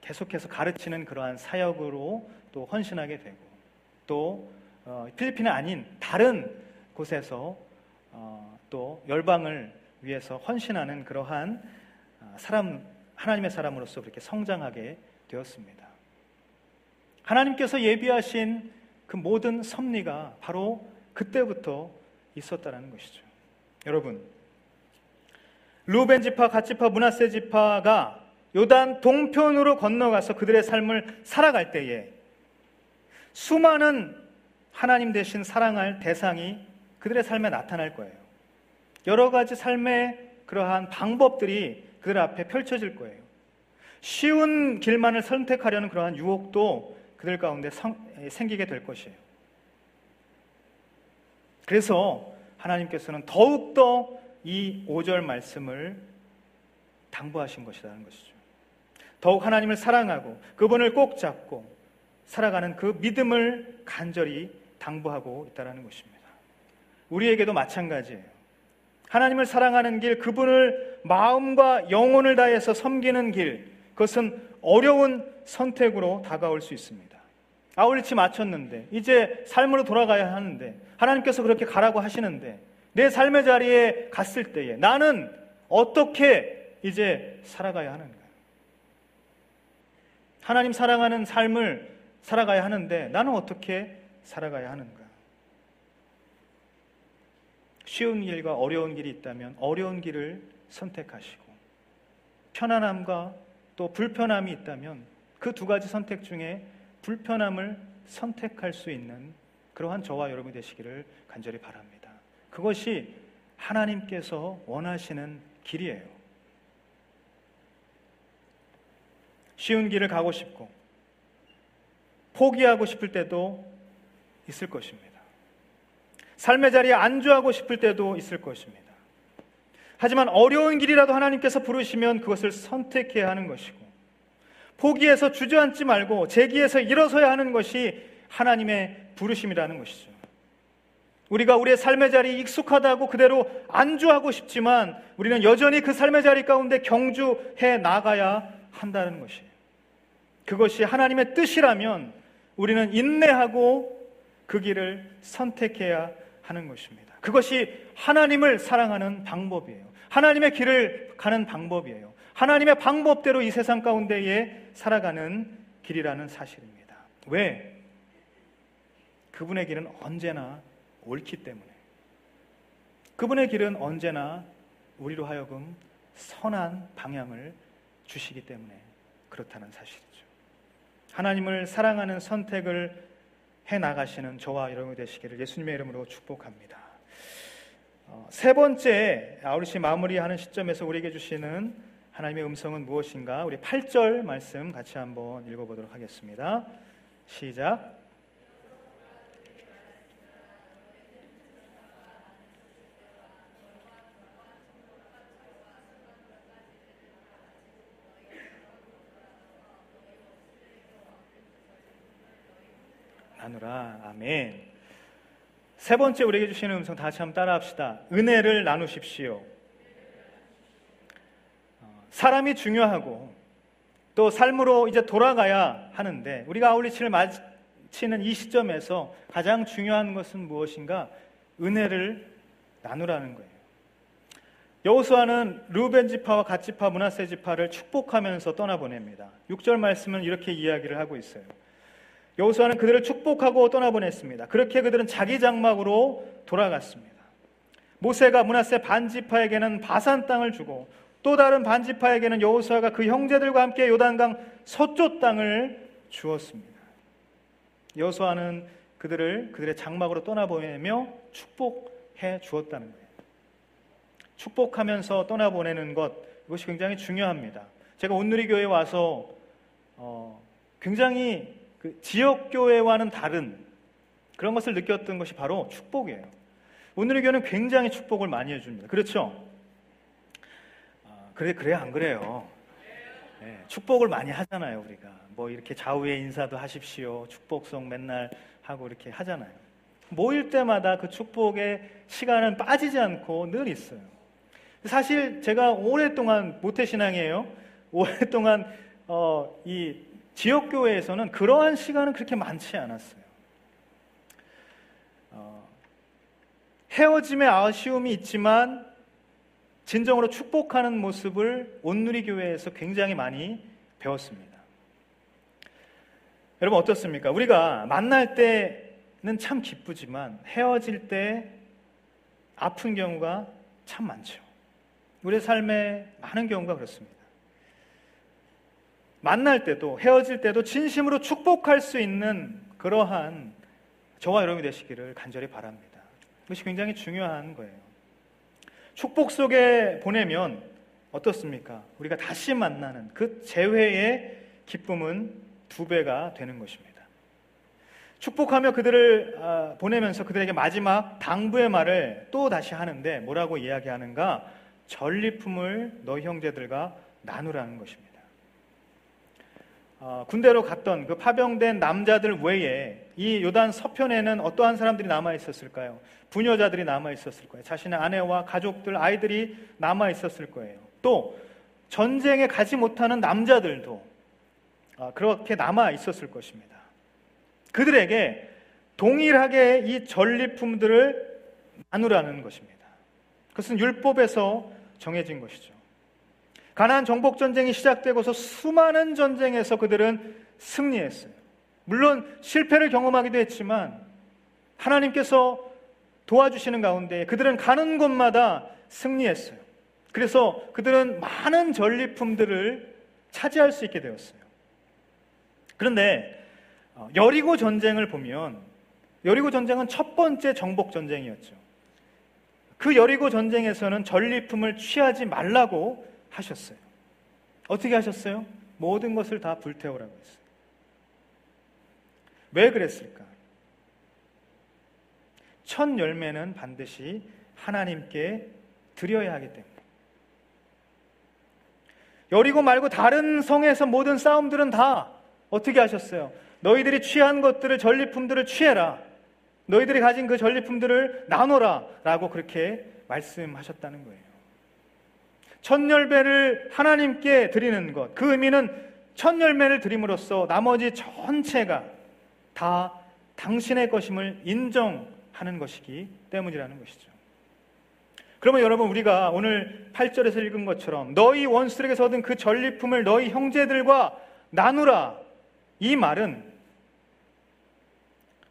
S2: 계속해서 가르치는 그러한 사역으로 또 헌신하게 되고 또 필리핀이 아닌 다른 곳에서 또 열방을 위해서 헌신하는 그러한 하나님의 사람으로서 그렇게 성장하게 되었습니다. 하나님께서 예비하신 그 모든 섭리가 바로 그때부터 있었다는 것이죠. 여러분, 루벤 지파, 갓 지파, 므낫세 지파가 요단 동편으로 건너가서 그들의 삶을 살아갈 때에 수많은 하나님 대신 사랑할 대상이 그들의 삶에 나타날 거예요. 여러 가지 삶의 그러한 방법들이 그들 앞에 펼쳐질 거예요. 쉬운 길만을 선택하려는 그러한 유혹도 그들 가운데 생기게 될 것이에요. 그래서 하나님께서는 더욱더 이 5절 말씀을 당부하신 것이라는 것이죠. 더욱 하나님을 사랑하고 그분을 꼭 잡고 살아가는 그 믿음을 간절히 당부하고 있다는 것입니다. 우리에게도 마찬가지예요. 하나님을 사랑하는 길, 그분을 마음과 영혼을 다해서 섬기는 길, 그것은 어려운 선택으로 다가올 수 있습니다. 아울리치 마쳤는데 이제 삶으로 돌아가야 하는데, 하나님께서 그렇게 가라고 하시는데, 내 삶의 자리에 갔을 때에 나는 어떻게 이제 살아가야 하는가? 하나님 사랑하는 삶을 살아가야 하는데 나는 어떻게 살아가야 하는가? 쉬운 길과 어려운 길이 있다면 어려운 길을 선택하시고, 편안함과 또 불편함이 있다면 그 두 가지 선택 중에 불편함을 선택할 수 있는 그러한 저와 여러분이 되시기를 간절히 바랍니다. 그것이 하나님께서 원하시는 길이에요. 쉬운 길을 가고 싶고 포기하고 싶을 때도 있을 것입니다. 삶의 자리에 안주하고 싶을 때도 있을 것입니다. 하지만 어려운 길이라도 하나님께서 부르시면 그것을 선택해야 하는 것이고, 포기해서 주저앉지 말고 제기해서 일어서야 하는 것이 하나님의 부르심이라는 것이죠. 우리가 우리의 삶의 자리에 익숙하다고 그대로 안주하고 싶지만 우리는 여전히 그 삶의 자리 가운데 경주해 나가야 한다는 것이에요. 그것이 하나님의 뜻이라면 우리는 인내하고 그 길을 선택해야 하는 것입니다. 그것이 하나님을 사랑하는 방법이에요. 하나님의 길을 가는 방법이에요. 하나님의 방법대로 이 세상 가운데에 살아가는 길이라는 사실입니다. 왜? 그분의 길은 언제나 옳기 때문에, 그분의 길은 언제나 우리로 하여금 선한 방향을 주시기 때문에 그렇다는 사실이죠. 하나님을 사랑하는 선택을 해나가시는 저와 여러분이 되시기를 예수님의 이름으로 축복합니다. 세 번째 아우리시 마무리하는 시점에서 우리에게 주시는 하나님의 음성은 무엇인가? 우리 8절 말씀 같이 한번 읽어보도록 하겠습니다. 시작. 나누라. 아멘. 세 번째 우리에게 주시는 음성 다 같이 한번 따라합시다. 은혜를 나누십시오. 사람이 중요하고 또 삶으로 이제 돌아가야 하는데, 우리가 아울리치를 마치는 이 시점에서 가장 중요한 것은 무엇인가? 은혜를 나누라는 거예요. 여호수아는 르우벤 지파와 갓 지파, 므낫세 지파를 축복하면서 떠나보냅니다. 6절 말씀은 이렇게 이야기를 하고 있어요. 여호수아는 그들을 축복하고 떠나보냈습니다. 그렇게 그들은 자기 장막으로 돌아갔습니다. 모세가 므낫세 반 지파에게는 바산 땅을 주고 또 다른 반 지파에게는 여호수아가 그 형제들과 함께 요단강 서쪽 땅을 주었습니다. 여호수아는 그들의 장막으로 떠나보내며 축복해 주었다는 거예요. 축복하면서 떠나보내는 것, 이것이 굉장히 중요합니다. 제가 온누리교회에 와서 굉장히 그 지역교회와는 다른 그런 것을 느꼈던 것이 바로 축복이에요. 온누리교회는 굉장히 축복을 많이 해줍니다. 그렇죠? 그래야 안 그래요? 네, 축복을 많이 하잖아요. 우리가 뭐 이렇게 좌우에 인사도 하십시오, 축복송 맨날 하고 이렇게 하잖아요. 모일 때마다 그 축복의 시간은 빠지지 않고 늘 있어요. 사실 제가 오랫동안 모태신앙이에요. 오랫동안 이 지역교회에서는 그러한 시간은 그렇게 많지 않았어요. 헤어짐의 아쉬움이 있지만 진정으로 축복하는 모습을 온누리교회에서 굉장히 많이 배웠습니다. 여러분 어떻습니까? 우리가 만날 때는 참 기쁘지만 헤어질 때 아픈 경우가 참 많죠. 우리의 삶에 많은 경우가 그렇습니다. 만날 때도 헤어질 때도 진심으로 축복할 수 있는 그러한 저와 여러분이 되시기를 간절히 바랍니다. 그것이 굉장히 중요한 거예요. 축복 속에 보내면 어떻습니까? 우리가 다시 만나는 그 재회의 기쁨은 2배가 되는 것입니다. 축복하며 그들을 보내면서 그들에게 마지막 당부의 말을 또 다시 하는데 뭐라고 이야기하는가? 전리품을 너희 형제들과 나누라는 것입니다. 군대로 갔던 그 파병된 남자들 외에 이 요단 서편에는 어떠한 사람들이 남아 있었을까요? 부녀자들이 남아 있었을 거예요. 자신의 아내와 가족들, 아이들이 남아 있었을 거예요. 또 전쟁에 가지 못하는 남자들도 그렇게 남아 있었을 것입니다. 그들에게 동일하게 이 전리품들을 나누라는 것입니다. 그것은 율법에서 정해진 것이죠. 가나안 정복 전쟁이 시작되고서 수많은 전쟁에서 그들은 승리했어요. 물론 실패를 경험하기도 했지만 하나님께서 도와주시는 가운데 그들은 가는 곳마다 승리했어요. 그래서 그들은 많은 전리품들을 차지할 수 있게 되었어요. 그런데 여리고 전쟁을 보면 여리고 전쟁은 첫 번째 정복 전쟁이었죠. 그 여리고 전쟁에서는 전리품을 취하지 말라고 하셨어요. 어떻게 하셨어요? 모든 것을 다 불태우라고 했어요. 왜 그랬을까? 첫 열매는 반드시 하나님께 드려야 하기 때문에. 여리고 말고 다른 성에서 모든 싸움들은 다 어떻게 하셨어요? 너희들이 취한 것들을, 전리품들을 취해라. 너희들이 가진 그 전리품들을 나눠라 라고 그렇게 말씀하셨다는 거예요. 첫 열매를 하나님께 드리는 것, 그 의미는 첫 열매를 드림으로써 나머지 전체가 다 당신의 것임을 인정하는 것이기 때문이라는 것이죠. 그러면 여러분, 우리가 오늘 8절에서 읽은 것처럼 너희 원수들에게서 얻은 그 전리품을 너희 형제들과 나누라, 이 말은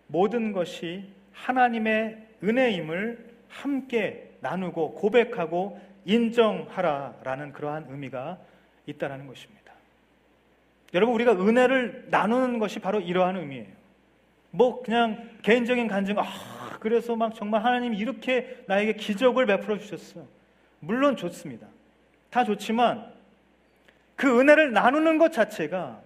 S2: 모든 것이 하나님의 은혜임을 함께 나누고 고백하고 인정하라라는 그러한 의미가 있다는 것입니다. 여러분, 우리가 은혜를 나누는 것이 바로 이러한 의미예요. 뭐 그냥 개인적인 간증, 그래서 막 정말 하나님이 이렇게 나에게 기적을 베풀어 주셨어. 물론 좋습니다. 다 좋지만 그 은혜를 나누는 것 자체가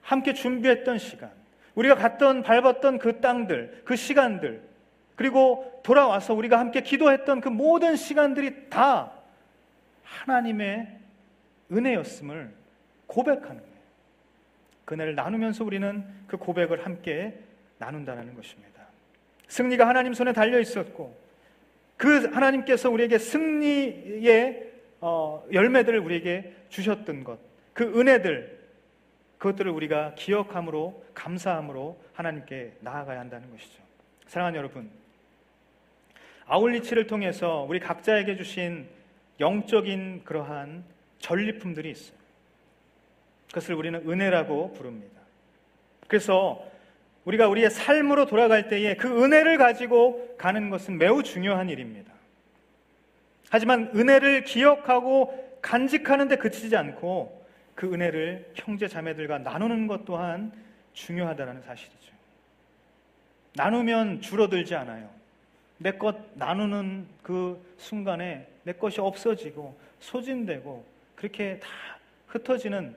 S2: 함께 준비했던 시간, 우리가 갔던 밟았던 그 땅들, 그 시간들, 그리고 돌아와서 우리가 함께 기도했던 그 모든 시간들이 다 하나님의 은혜였음을 고백하는 거예요. 그 은혜를 나누면서 우리는 그 고백을 함께 나눈다는 것입니다. 승리가 하나님 손에 달려 있었고 그 하나님께서 우리에게 승리의 열매들을 우리에게 주셨던 것, 그 은혜들, 그것들을 우리가 기억함으로, 감사함으로 하나님께 나아가야 한다는 것이죠. 사랑하는 여러분, 아울리치를 통해서 우리 각자에게 주신 영적인 그러한 전리품들이 있어요. 그것을 우리는 은혜라고 부릅니다. 그래서 우리가 우리의 삶으로 돌아갈 때에 그 은혜를 가지고 가는 것은 매우 중요한 일입니다. 하지만 은혜를 기억하고 간직하는 데 그치지 않고 그 은혜를 형제 자매들과 나누는 것 또한 중요하다는 사실이죠. 나누면 줄어들지 않아요. 내 것 나누는 그 순간에 내 것이 없어지고 소진되고 그렇게 다 흩어지는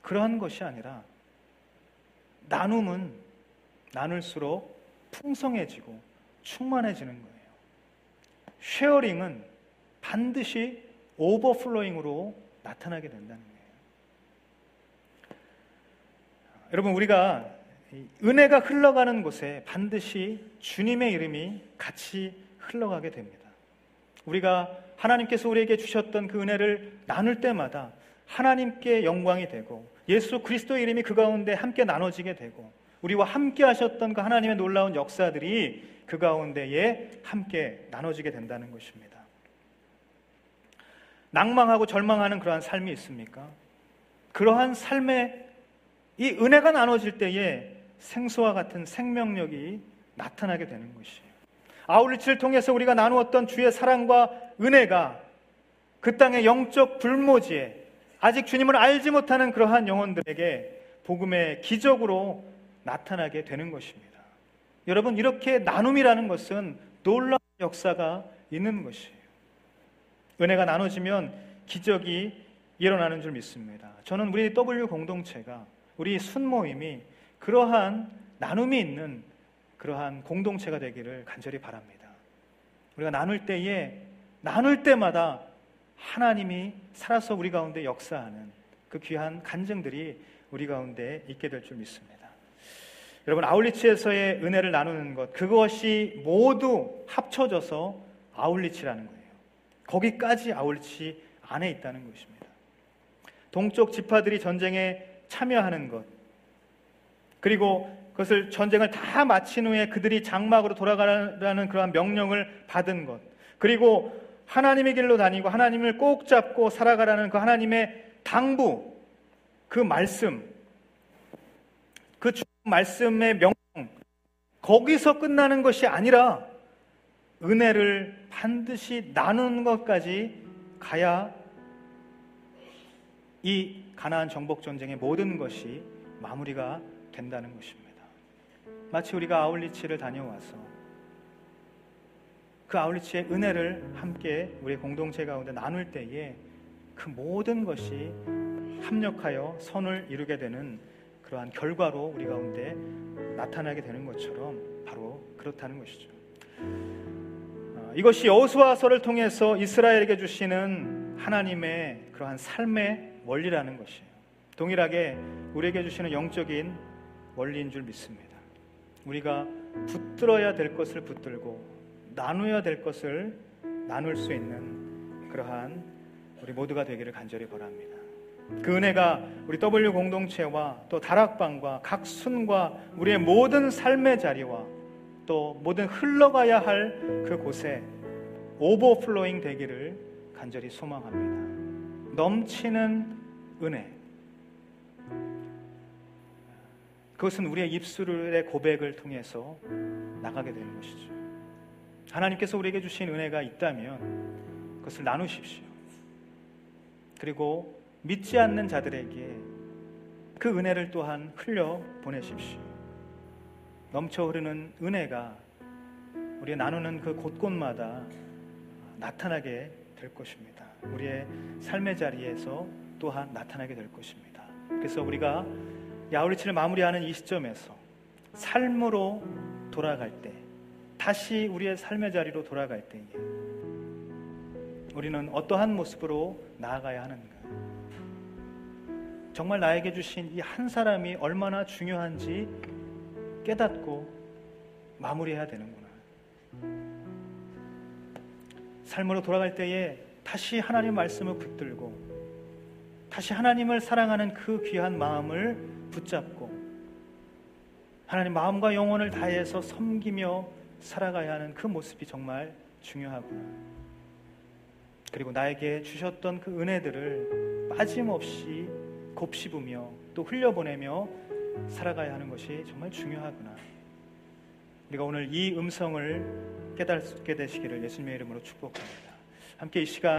S2: 그러한 것이 아니라 나눔은 나눌수록 풍성해지고 충만해지는 거예요. 쉐어링은 반드시 오버플로잉으로 나타나게 된다는 거예요. 여러분, 우리가 은혜가 흘러가는 곳에 반드시 주님의 이름이 같이 흘러가게 됩니다. 우리가 하나님께서 우리에게 주셨던 그 은혜를 나눌 때마다 하나님께 영광이 되고 예수 그리스도의 이름이 그 가운데 함께 나눠지게 되고 우리와 함께 하셨던 그 하나님의 놀라운 역사들이 그 가운데에 함께 나눠지게 된다는 것입니다. 낭망하고 절망하는 그러한 삶이 있습니까? 그러한 삶에 이 은혜가 나눠질 때에 생수와 같은 생명력이 나타나게 되는 것이에요. 아울리치를 통해서 우리가 나누었던 주의 사랑과 은혜가 그 땅의 영적 불모지에 아직 주님을 알지 못하는 그러한 영혼들에게 복음의 기적으로 나타나게 되는 것입니다. 여러분, 이렇게 나눔이라는 것은 놀라운 역사가 있는 것이에요. 은혜가 나눠지면 기적이 일어나는 줄 믿습니다. 저는 우리 W 공동체가, 우리 순모임이 그러한 나눔이 있는 그러한 공동체가 되기를 간절히 바랍니다. 우리가 나눌 때마다 하나님이 살아서 우리 가운데 역사하는 그 귀한 간증들이 우리 가운데 있게 될 줄 믿습니다. 여러분, 아울리치에서의 은혜를 나누는 것, 그것이 모두 합쳐져서 아울리치라는 거예요. 거기까지 아울리치 안에 있다는 것입니다. 동쪽 지파들이 전쟁에 참여하는 것, 그리고 그것을 전쟁을 다 마친 후에 그들이 장막으로 돌아가라는 그러한 명령을 받은 것, 그리고 하나님의 길로 다니고 하나님을 꼭 잡고 살아가라는 그 하나님의 당부, 그 말씀, 그 말씀의 명령, 거기서 끝나는 것이 아니라 은혜를 반드시 나누는 것까지 가야 이 가나안 정복 전쟁의 모든 것이 마무리가 된다는 것입니다. 마치 우리가 아울리치를 다녀와서 그 아울리치의 은혜를 함께 우리 공동체 가운데 나눌 때에 그 모든 것이 합력하여 선을 이루게 되는 그러한 결과로 우리 가운데 나타나게 되는 것처럼 바로 그렇다는 것이죠. 이것이 여호수아서를 통해서 이스라엘에게 주시는 하나님의 그러한 삶의 원리라는 것이에요. 동일하게 우리에게 주시는 영적인 원리인 줄 믿습니다. 우리가 붙들어야 될 것을 붙들고 나누어야 될 것을 나눌 수 있는 그러한 우리 모두가 되기를 간절히 바랍니다. 그 은혜가 우리 W 공동체와 또 다락방과 각 순과 우리의 모든 삶의 자리와 또 모든 흘러가야 할 그곳에 오버플로잉 되기를 간절히 소망합니다. 넘치는 은혜, 그것은 우리의 입술의 고백을 통해서 나가게 되는 것이죠. 하나님께서 우리에게 주신 은혜가 있다면 그것을 나누십시오. 그리고 믿지 않는 자들에게 그 은혜를 또한 흘려 보내십시오. 넘쳐 흐르는 은혜가 우리가 나누는 그 곳곳마다 나타나게 될 것입니다. 우리의 삶의 자리에서 또한 나타나게 될 것입니다. 그래서 우리가 아울리치를 마무리하는 이 시점에서 삶으로 돌아갈 때, 다시 우리의 삶의 자리로 돌아갈 때에 우리는 어떠한 모습으로 나아가야 하는가? 정말 나에게 주신 이 한 사람이 얼마나 중요한지 깨닫고 마무리해야 되는구나. 삶으로 돌아갈 때에 다시 하나님 말씀을 붙들고 다시 하나님을 사랑하는 그 귀한 마음을 붙잡고 하나님 마음과 영혼을 다해서 섬기며 살아가야 하는 그 모습이 정말 중요하구나. 그리고 나에게 주셨던 그 은혜들을 빠짐없이 곱씹으며 또 흘려보내며 살아가야 하는 것이 정말 중요하구나. 우리가 오늘 이 음성을 깨닫게 되시기를 예수님의 이름으로 축복합니다. 함께 이 시간